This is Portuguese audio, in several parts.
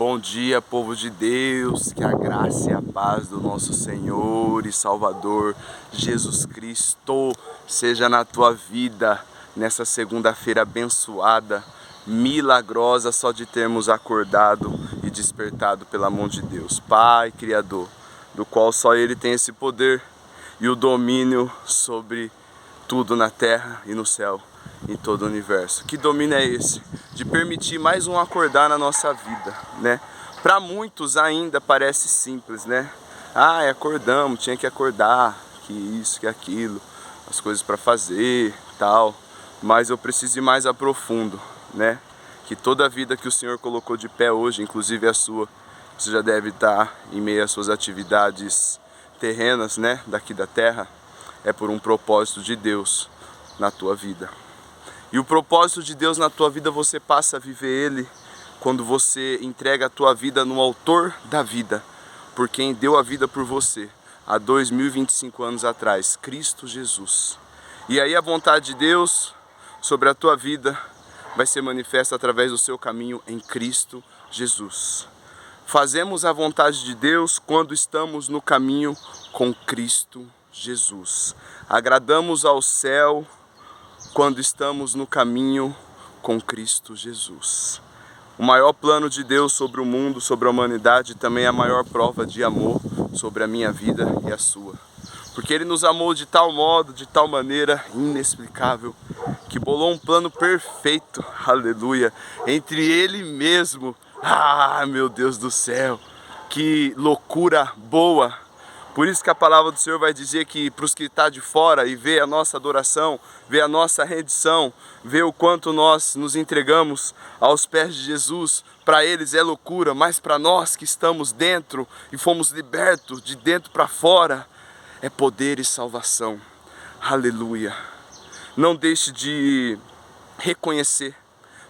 Bom dia, povo de Deus, que a graça e a paz do nosso Senhor e Salvador Jesus Cristo seja na tua vida nessa segunda-feira abençoada, milagrosa, só de termos acordado e despertado pela mão de Deus, Pai Criador, do qual só Ele tem esse poder e o domínio sobre tudo na terra e no céu, em todo o universo. Que domínio é esse? De permitir mais um acordar na nossa vida, né? Para muitos ainda parece simples, né? Acordamos, tinha que acordar, que isso, que aquilo, as coisas para fazer, tal. Mas eu preciso ir mais a profundo, né? Que toda a vida que o Senhor colocou de pé hoje, inclusive a sua, você já deve estar em meio às suas atividades terrenas, né? Daqui da terra, é por um propósito de Deus na tua vida. E o propósito de Deus na tua vida você passa a viver ele quando você entrega a tua vida no autor da vida, por quem deu a vida por você há 2025 anos atrás, Cristo Jesus. E aí a vontade de Deus sobre a tua vida vai ser manifesta através do seu caminho em Cristo Jesus. Fazemos a vontade de Deus quando estamos no caminho com Cristo Jesus. Agradamos ao céu quando estamos no caminho com Cristo Jesus. O maior plano de Deus sobre o mundo, sobre a humanidade, também é a maior prova de amor sobre a minha vida e a sua. Porque Ele nos amou de tal modo, de tal maneira inexplicável, que bolou um plano perfeito, aleluia, entre Ele mesmo. Meu Deus do céu, que loucura boa! Por isso que a palavra do Senhor vai dizer que para os que estão de fora e vê a nossa adoração, vê a nossa rendição, vê o quanto nós nos entregamos aos pés de Jesus, para eles é loucura, mas para nós que estamos dentro e fomos libertos de dentro para fora, é poder e salvação. Aleluia! Não deixe de reconhecer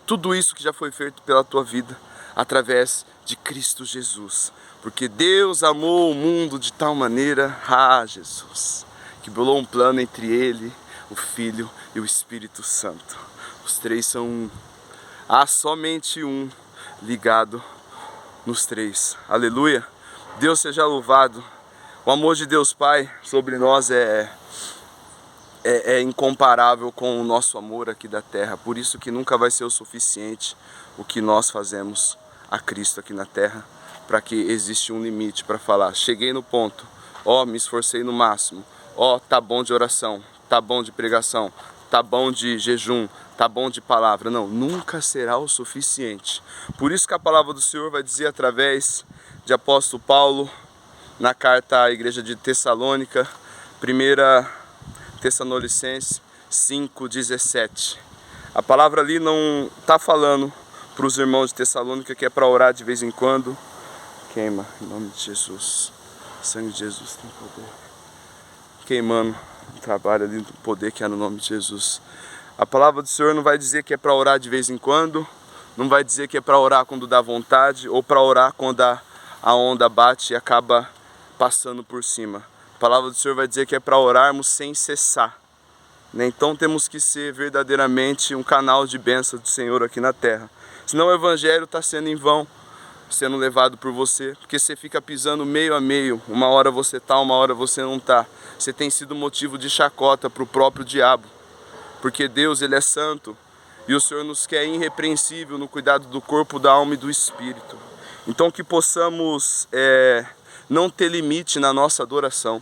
tudo isso que já foi feito pela tua vida através de Cristo Jesus. Porque Deus amou o mundo de tal maneira, Jesus, que bolou um plano entre Ele, o Filho e o Espírito Santo. Os três são um. Há somente um ligado nos três. Aleluia! Deus seja louvado. O amor de Deus Pai sobre nós é incomparável com o nosso amor aqui da terra. Por isso que nunca vai ser o suficiente o que nós fazemos a Cristo aqui na terra, para que existe um limite para falar, cheguei no ponto, me esforcei no máximo, tá bom de oração, tá bom de pregação, tá bom de jejum, tá bom de palavra. Não, nunca será o suficiente. Por isso que a palavra do Senhor vai dizer através de apóstolo Paulo, na carta à igreja de Tessalônica, 1 Tessalonicenses 5:17. A palavra ali não está falando para os irmãos de Tessalônica que é para orar de vez em quando. Queima, em nome de Jesus. O sangue de Jesus tem poder. Queimando o trabalho ali do poder que há no nome de Jesus. A palavra do Senhor não vai dizer que é para orar de vez em quando, não vai dizer que é para orar quando dá vontade, ou para orar quando a onda bate e acaba passando por cima. A palavra do Senhor vai dizer que é para orarmos sem cessar. Então temos que ser verdadeiramente um canal de bênção do Senhor aqui na terra. Senão o evangelho está sendo em vão, sendo levado por você, porque você fica pisando meio a meio, uma hora você tá, uma hora você não tá. Você tem sido motivo de chacota para o próprio diabo, porque Deus Ele é santo e o Senhor nos quer irrepreensível no cuidado do corpo, da alma e do espírito. Então que possamos não ter limite na nossa adoração.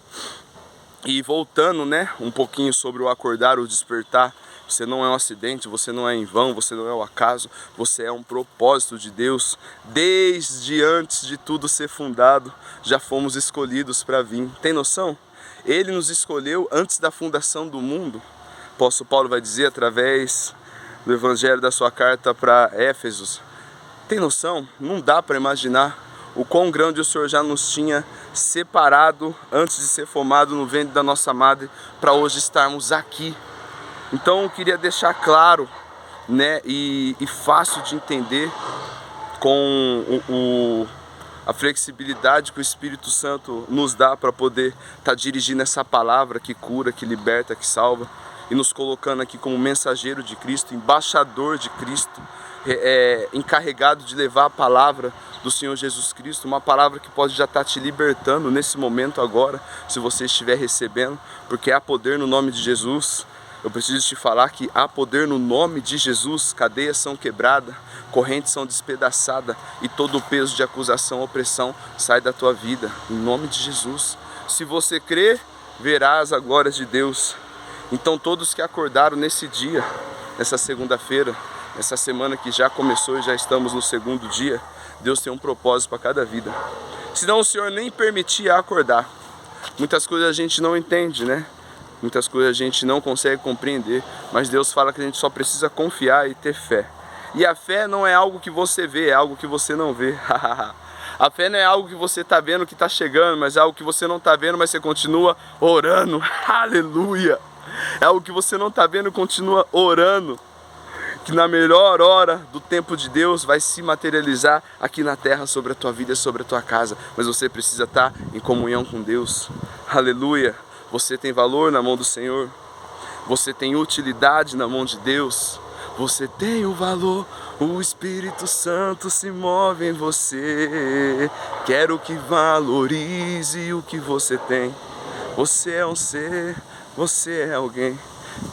E voltando, um pouquinho sobre o acordar, o despertar, você não é um acidente, você não é em vão, você não é um acaso, você é um propósito de Deus. Desde antes de tudo ser fundado, já fomos escolhidos para vir. Tem noção? Ele nos escolheu antes da fundação do mundo. O apóstolo Paulo vai dizer através do evangelho da sua carta para Éfesos. Tem noção? Não dá para imaginar o quão grande o Senhor já nos tinha separado antes de ser formado no ventre da nossa madre, para hoje estarmos aqui. Então eu queria deixar claro, e fácil de entender, com a flexibilidade que o Espírito Santo nos dá para poder estar dirigindo essa palavra que cura, que liberta, que salva, e nos colocando aqui como mensageiro de Cristo, embaixador de Cristo, encarregado de levar a palavra do Senhor Jesus Cristo, uma palavra que pode já estar te libertando nesse momento agora, se você estiver recebendo, porque há poder no nome de Jesus. Eu preciso te falar que há poder no nome de Jesus, cadeias são quebradas, correntes são despedaçadas e todo o peso de acusação, opressão sai da tua vida, em nome de Jesus. Se você crer, verás a glória de Deus. Então todos que acordaram nesse dia, nessa segunda-feira, essa semana que já começou e já estamos no segundo dia, Deus tem um propósito para cada vida. Senão o Senhor nem permitia acordar. Muitas coisas a gente não entende, né? Muitas coisas a gente não consegue compreender, mas Deus fala que a gente só precisa confiar e ter fé. E a fé não é algo que você vê, é algo que você não vê. A fé não é algo que você está vendo que está chegando, mas é algo que você não está vendo, mas você continua orando. Aleluia! É algo que você não está vendo e continua orando. Que na melhor hora do tempo de Deus vai se materializar aqui na terra sobre a tua vida e sobre a tua casa. Mas você precisa estar em comunhão com Deus. Aleluia! Você tem valor na mão do Senhor. Você tem utilidade na mão de Deus. Você tem o valor. O Espírito Santo se move em você. Quero que valorize o que você tem. Você é um ser, você é alguém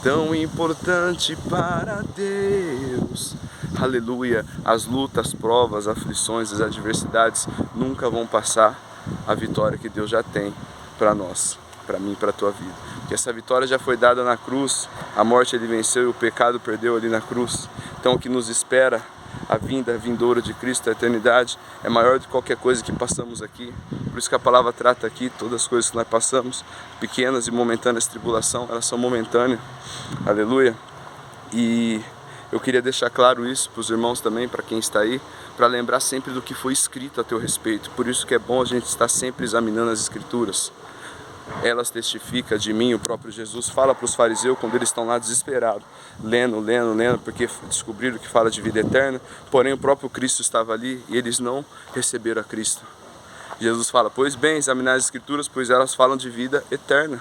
tão importante para Deus. Aleluia! As lutas, provas, aflições, as adversidades nunca vão passar a vitória que Deus já tem para nós, para mim, para a tua vida. Porque essa vitória já foi dada na cruz, a morte ele venceu e o pecado perdeu ali na cruz. Então o que nos espera, a vindoura de Cristo, a eternidade, é maior do que qualquer coisa que passamos aqui. Por isso que a palavra trata aqui, todas as coisas que nós passamos, pequenas e momentâneas tribulação, elas são momentâneas. Aleluia! E eu queria deixar claro isso para os irmãos também, para quem está aí, para lembrar sempre do que foi escrito a teu respeito. Por isso que é bom a gente estar sempre examinando as Escrituras. Elas testificam de mim, o próprio Jesus fala para os fariseus quando eles estão lá desesperados, lendo, porque descobriram que fala de vida eterna, porém o próprio Cristo estava ali e eles não receberam a Cristo. Jesus fala, pois bem, examinar as Escrituras, pois elas falam de vida eterna.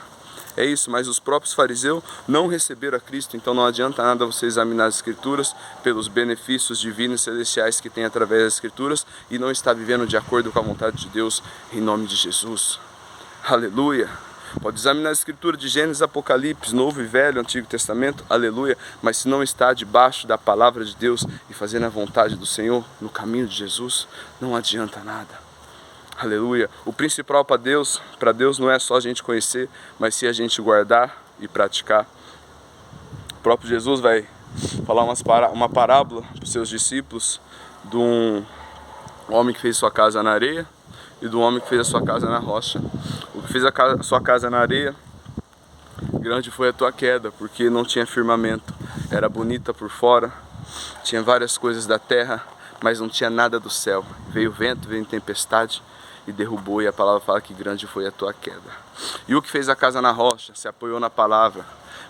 É isso, mas os próprios fariseus não receberam a Cristo, então não adianta nada você examinar as Escrituras pelos benefícios divinos e celestiais que tem através das Escrituras e não estar vivendo de acordo com a vontade de Deus, em nome de Jesus. Aleluia! Pode examinar a Escritura de Gênesis, Apocalipse, Novo e Velho, Antigo Testamento, aleluia, mas se não está debaixo da palavra de Deus e fazendo a vontade do Senhor, no caminho de Jesus, não adianta nada. Aleluia! O principal para Deus não é só a gente conhecer, mas sim a gente guardar e praticar. O próprio Jesus vai falar uma parábola para os seus discípulos de um homem que fez sua casa na areia e do homem que fez a sua casa na rocha. O que fez a sua casa na areia, grande foi a tua queda, porque não tinha firmamento. Era bonita por fora, tinha várias coisas da terra, mas não tinha nada do céu. Veio vento, veio tempestade e derrubou, e a palavra fala que grande foi a tua queda. E o que fez a casa na rocha, se apoiou na palavra,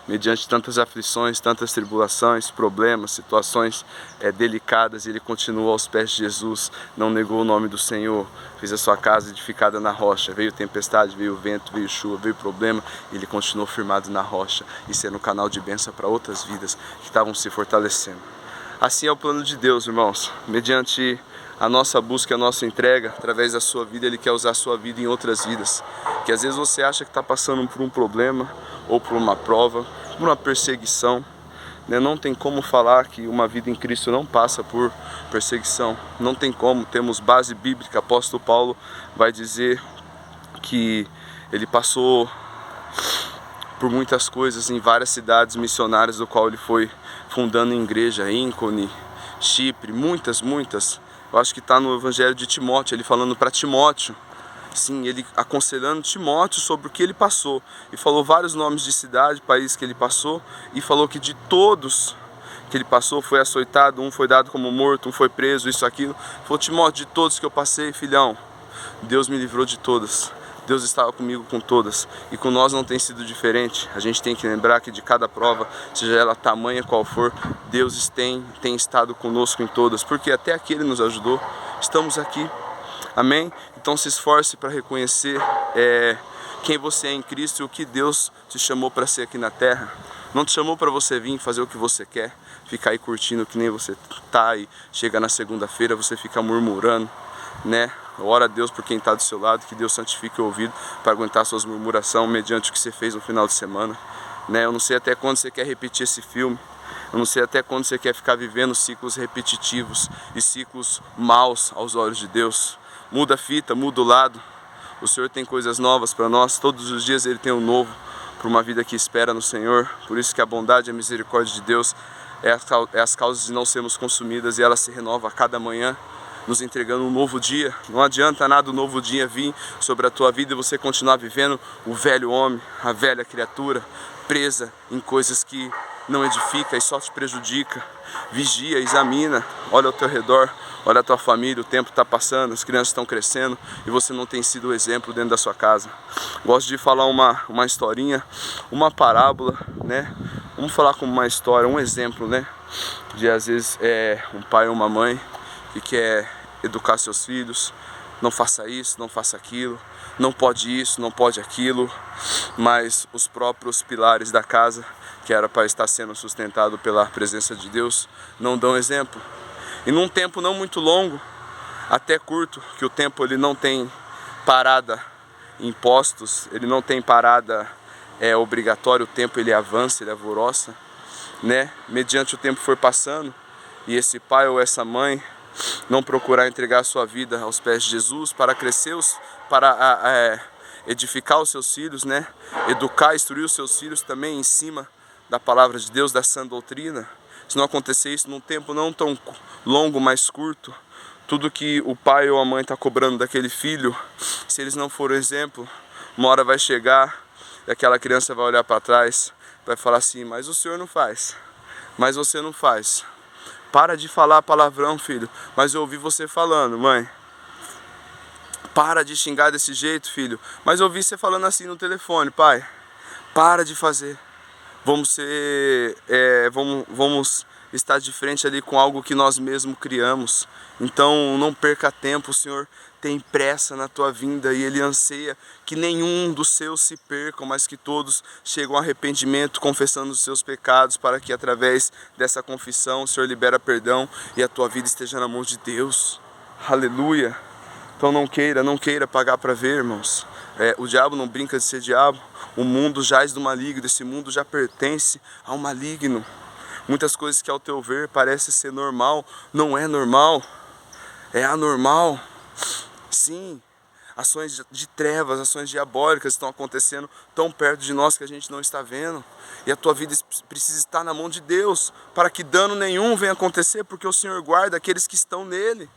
mediante tantas aflições, tantas tribulações, problemas, situações delicadas, ele continuou aos pés de Jesus, não negou o nome do Senhor, fez a sua casa edificada na rocha. Veio tempestade, veio vento, veio chuva, veio problema, ele continuou firmado na rocha e sendo um canal de bênção para outras vidas que estavam se fortalecendo. Assim é o plano de Deus, irmãos, mediante a nossa busca, a nossa entrega, através da sua vida, Ele quer usar a sua vida em outras vidas. Que às vezes você acha que está passando por um problema, ou por uma prova, por uma perseguição, né? Não tem como falar que uma vida em Cristo não passa por perseguição. Não tem como, temos base bíblica. Apóstolo Paulo vai dizer que ele passou por muitas coisas em várias cidades missionárias, do qual ele foi fundando igreja, Íncone, Chipre, muitas. Eu acho que está no Evangelho de Timóteo, ele falando para Timóteo, sim, ele aconselhando Timóteo sobre o que ele passou. E falou vários nomes de cidade, país que ele passou, e falou que de todos que ele passou, foi açoitado, um foi dado como morto, um foi preso, isso, aquilo. Falou, Timóteo, de todos que eu passei, filhão, Deus me livrou de todas. Deus estava comigo com todas, e com nós não tem sido diferente. A gente tem que lembrar que de cada prova, seja ela tamanha qual for, Deus tem estado conosco em todas, porque até aqui Ele nos ajudou, estamos aqui, amém? Então se esforce para reconhecer quem você é em Cristo e o que Deus te chamou para ser aqui na terra. Não te chamou para você vir fazer o que você quer, ficar aí curtindo que nem você tá e chega na segunda-feira você fica murmurando, né? Ora a Deus por quem está do seu lado, que Deus santifique o ouvido para aguentar suas murmurações mediante o que você fez no final de semana, né? Eu não sei até quando você quer repetir esse filme. Eu não sei até quando você quer ficar vivendo ciclos repetitivos e ciclos maus aos olhos de Deus. Muda a fita, muda o lado. O Senhor tem coisas novas para nós. Todos os dias Ele tem um novo para uma vida que espera no Senhor. Por isso que a bondade e a misericórdia de Deus é as causas de não sermos consumidas, e ela se renova a cada manhã, nos entregando um novo dia. Não adianta nada o novo dia vir sobre a tua vida e você continuar vivendo o velho homem, a velha criatura, presa em coisas que não edifica e só te prejudica. Vigia, examina, olha ao teu redor, olha a tua família, o tempo está passando, as crianças estão crescendo e você não tem sido o exemplo dentro da sua casa. Gosto de falar uma historinha, uma parábola, né? Vamos falar como uma história, um exemplo, né? De às vezes um pai ou uma mãe que quer educar seus filhos, não faça isso, não faça aquilo, não pode isso, não pode aquilo, mas os próprios pilares da casa, que era para estar sendo sustentado pela presença de Deus, não dão exemplo. E num tempo não muito longo, até curto, que o tempo ele não tem parada em postos, ele não tem parada obrigatória, o tempo ele avança, ele alvoroça, né? Mediante o tempo for passando, e esse pai ou essa mãe não procurar entregar a sua vida aos pés de Jesus para crescer, para edificar os seus filhos, né? Educar, instruir os seus filhos também em cima da palavra de Deus, da sã doutrina. Se não acontecer isso num tempo não tão longo, mas curto, tudo que o pai ou a mãe está cobrando daquele filho, se eles não forem exemplo, uma hora vai chegar e aquela criança vai olhar para trás, vai falar assim: mas o senhor não faz, mas você não faz. Para de falar palavrão, filho, mas eu ouvi você falando, mãe. Para de xingar desse jeito, filho, mas eu ouvi você falando assim no telefone, pai. Para de fazer. Vamos estar de frente ali com algo que nós mesmos criamos. Então não perca tempo, o Senhor tem pressa na tua vinda e Ele anseia que nenhum dos seus se percam, mas que todos cheguem ao arrependimento, confessando os seus pecados, para que através dessa confissão o Senhor libera perdão e a tua vida esteja na mão de Deus. Aleluia! Então não queira pagar para ver, irmãos. O diabo não brinca de ser diabo. O mundo jaz do maligno, esse mundo já pertence ao maligno. Muitas coisas que ao teu ver parece ser normal, não é normal, é anormal. Sim, ações de trevas, ações diabólicas estão acontecendo tão perto de nós que a gente não está vendo. E a tua vida precisa estar na mão de Deus, para que dano nenhum venha acontecer, porque o Senhor guarda aqueles que estão nele.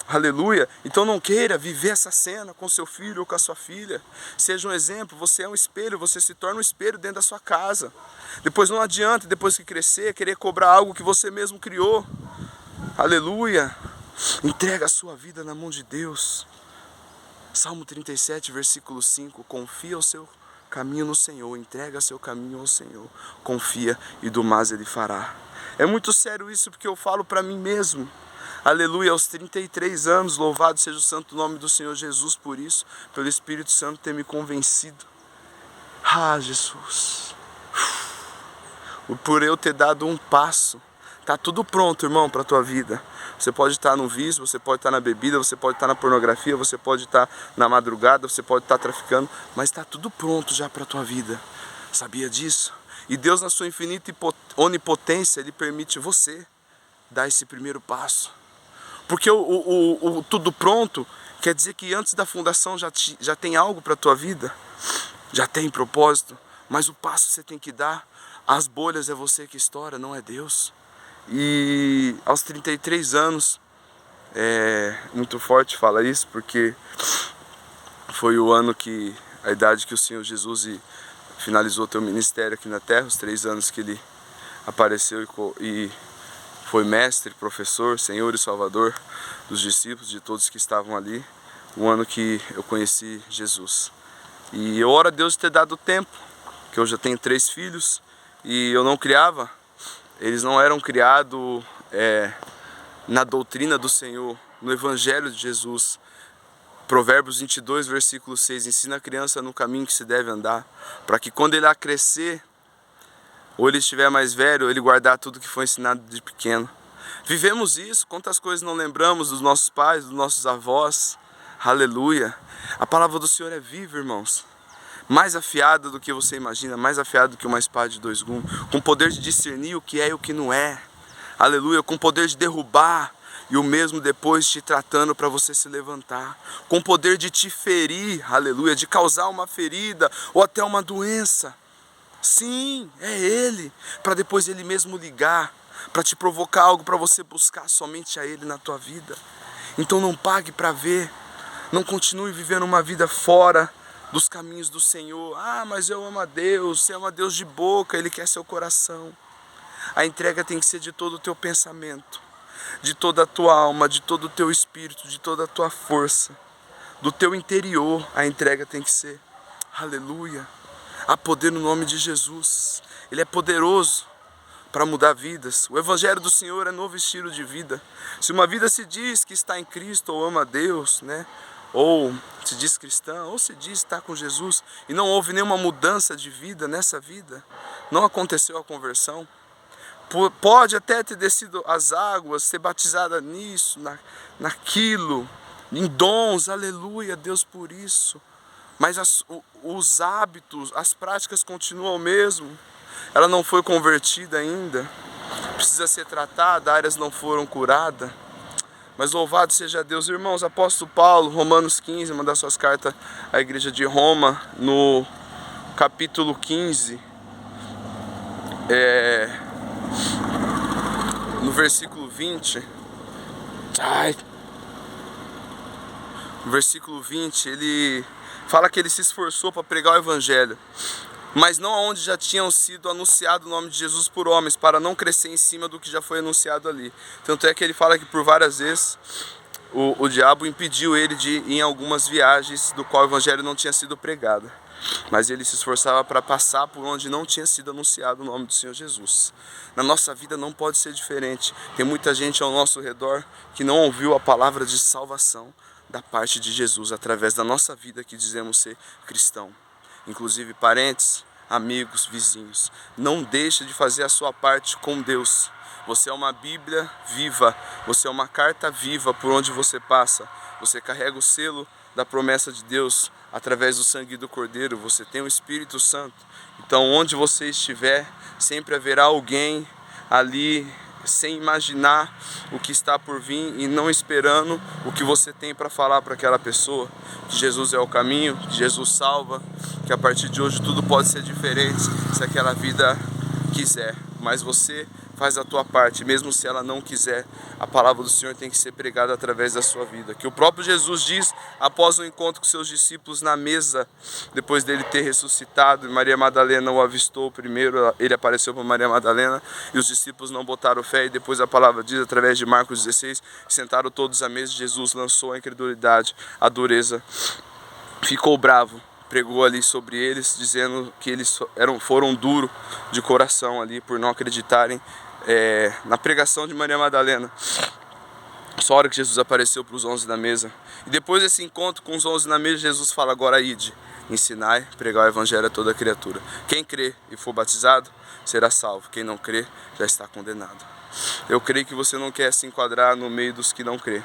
Aleluia. Então não queira viver essa cena com seu filho ou com a sua filha. Seja um exemplo, você é um espelho, você se torna um espelho dentro da sua casa. Depois não adianta, depois que crescer, querer cobrar algo que você mesmo criou. Aleluia. Entrega a sua vida na mão de Deus. Salmo 37, versículo 5. Confia o seu caminho no Senhor, entrega seu caminho ao Senhor. Confia e do mais Ele fará. É muito sério isso, porque eu falo para mim mesmo. Aleluia, aos 33 anos, louvado seja o santo nome do Senhor Jesus por isso, pelo Espírito Santo ter me convencido. Ah, Jesus, por eu ter dado um passo, tá tudo pronto, irmão, para a tua vida. Você pode estar no vício, você pode estar na bebida, você pode estar na pornografia, você pode estar na madrugada, você pode estar traficando, mas está tudo pronto já para a tua vida. Sabia disso? E Deus, na sua infinita onipotência, Ele permite você dar esse primeiro passo. Porque o tudo pronto quer dizer que antes da fundação já tem algo para a tua vida, já tem propósito, mas o passo você tem que dar. As bolhas é você que estoura, não é Deus. E aos 33 anos, é muito forte falar isso, porque foi o ano que, a idade que o Senhor Jesus finalizou o teu ministério aqui na terra, os 3 anos que Ele apareceu e foi mestre, professor, Senhor e Salvador dos discípulos, de todos que estavam ali, o ano que eu conheci Jesus. E eu oro a Deus ter dado tempo, que eu já tenho 3 filhos, e eu não criava, eles não eram criados na doutrina do Senhor, no Evangelho de Jesus. Provérbios 22, versículo 6, ensina a criança no caminho que se deve andar, para que quando ele crescer, ou ele estiver mais velho, ele guardar tudo que foi ensinado de pequeno. Vivemos isso, quantas coisas não lembramos dos nossos pais, dos nossos avós. Aleluia. A palavra do Senhor é viva, irmãos. Mais afiada do que você imagina, mais afiada do que uma espada de dois gumes, com poder de discernir o que é e o que não é. Aleluia, com poder de derrubar e o mesmo depois te tratando para você se levantar, com poder de te ferir, aleluia, de causar uma ferida ou até uma doença. Sim, é Ele, para depois Ele mesmo ligar, para te provocar algo, para você buscar somente a Ele na tua vida. Então não pague para ver, não continue vivendo uma vida fora dos caminhos do Senhor. Ah, mas eu amo a Deus, você ama a Deus de boca, Ele quer seu coração. A entrega tem que ser de todo o teu pensamento, de toda a tua alma, de todo o teu espírito, de toda a tua força, do teu interior. A entrega tem que ser. Aleluia. Há poder no nome de Jesus. Ele é poderoso para mudar vidas. O Evangelho do Senhor é novo estilo de vida. Se uma vida se diz que está em Cristo ou ama a Deus, né? Ou se diz cristã, ou se diz estar com Jesus, e não houve nenhuma mudança de vida nessa vida, não aconteceu a conversão, pode até ter descido as águas, ser batizada nisso, naquilo, em dons, aleluia, Deus por isso, mas os hábitos, as práticas continuam o mesmo, ela não foi convertida ainda, precisa ser tratada, áreas não foram curadas. Mas louvado seja Deus, irmãos. Apóstolo Paulo, Romanos 15, uma das suas cartas à igreja de Roma, no capítulo 15, no versículo 20, no versículo 20, ele fala que ele se esforçou para pregar o Evangelho, mas não aonde já tinham sido anunciado o nome de Jesus por homens, para não crescer em cima do que já foi anunciado ali. Tanto é que ele fala que por várias vezes o diabo impediu ele de ir em algumas viagens do qual o Evangelho não tinha sido pregado. Mas ele se esforçava para passar por onde não tinha sido anunciado o nome do Senhor Jesus. Na nossa vida não pode ser diferente. Tem muita gente ao nosso redor que não ouviu a palavra de salvação da parte de Jesus através da nossa vida que dizemos ser cristão. Inclusive parentes, amigos, vizinhos. Não deixe de fazer a sua parte com Deus. Você é uma Bíblia viva, você é uma carta viva por onde você passa. Você carrega o selo da promessa de Deus através do sangue do Cordeiro. Você tem o Espírito Santo. Então onde você estiver, sempre haverá alguém ali sem imaginar o que está por vir e não esperando o que você tem para falar para aquela pessoa, que Jesus é o caminho, que Jesus salva, que a partir de hoje tudo pode ser diferente se aquela vida quiser, mas você faz a tua parte, mesmo se ela não quiser, a palavra do Senhor tem que ser pregada através da sua vida, que o próprio Jesus diz após o encontro com seus discípulos na mesa, depois dele ter ressuscitado, e Maria Madalena o avistou primeiro, ele apareceu para Maria Madalena, e os discípulos não botaram fé, e depois a palavra diz, através de Marcos 16, sentaram todos à mesa, Jesus lançou a incredulidade, a dureza, ficou bravo, pregou ali sobre eles, dizendo que eles foram duros de coração ali, por não acreditarem na pregação de Maria Madalena. Só a hora que Jesus apareceu para os 11 na mesa. E depois desse encontro com os 11 na mesa, Jesus fala, agora ide, ensinai, pregar o Evangelho a toda criatura. Quem crê e for batizado, será salvo. Quem não crê, já está condenado. Eu creio que você não quer se enquadrar no meio dos que não crê.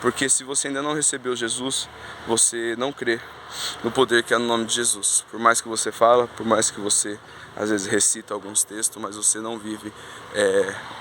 Porque se você ainda não recebeu Jesus, você não crê no poder que é no nome de Jesus. Por mais que você fala, por mais que você às vezes recita alguns textos, mas você não vive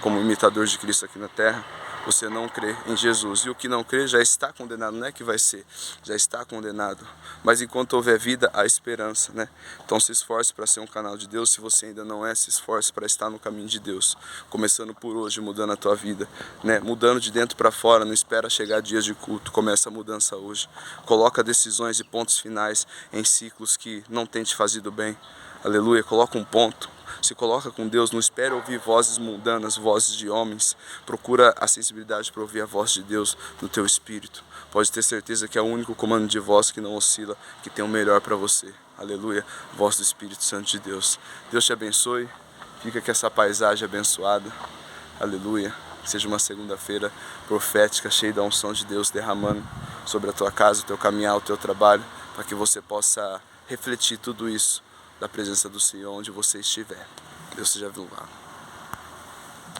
como imitador de Cristo aqui na terra, você não crê em Jesus. E o que não crê já está condenado, não é que vai ser, já está condenado. Mas enquanto houver vida, há esperança, né? Então se esforce para ser um canal de Deus. Se você ainda não é, se esforce para estar no caminho de Deus. Começando por hoje, mudando a tua vida, né? Mudando de dentro para fora, não espera chegar dias de culto, começa a mudança hoje. Coloca decisões e pontos finais em ciclos que não têm te fazido bem. Aleluia, coloca um ponto. Se coloca com Deus, não espera ouvir vozes mundanas, vozes de homens. Procura a sensibilidade para ouvir a voz de Deus no teu espírito. Pode ter certeza que é o único comando de voz que não oscila, que tem o melhor para você. Aleluia, voz do Espírito Santo de Deus. Deus te abençoe, fica com essa paisagem abençoada. Aleluia, que seja uma segunda-feira profética, cheia da unção de Deus derramando sobre a tua casa, o teu caminhar, o teu trabalho, para que você possa refletir tudo isso da presença do Senhor onde você estiver. Deus seja louvado.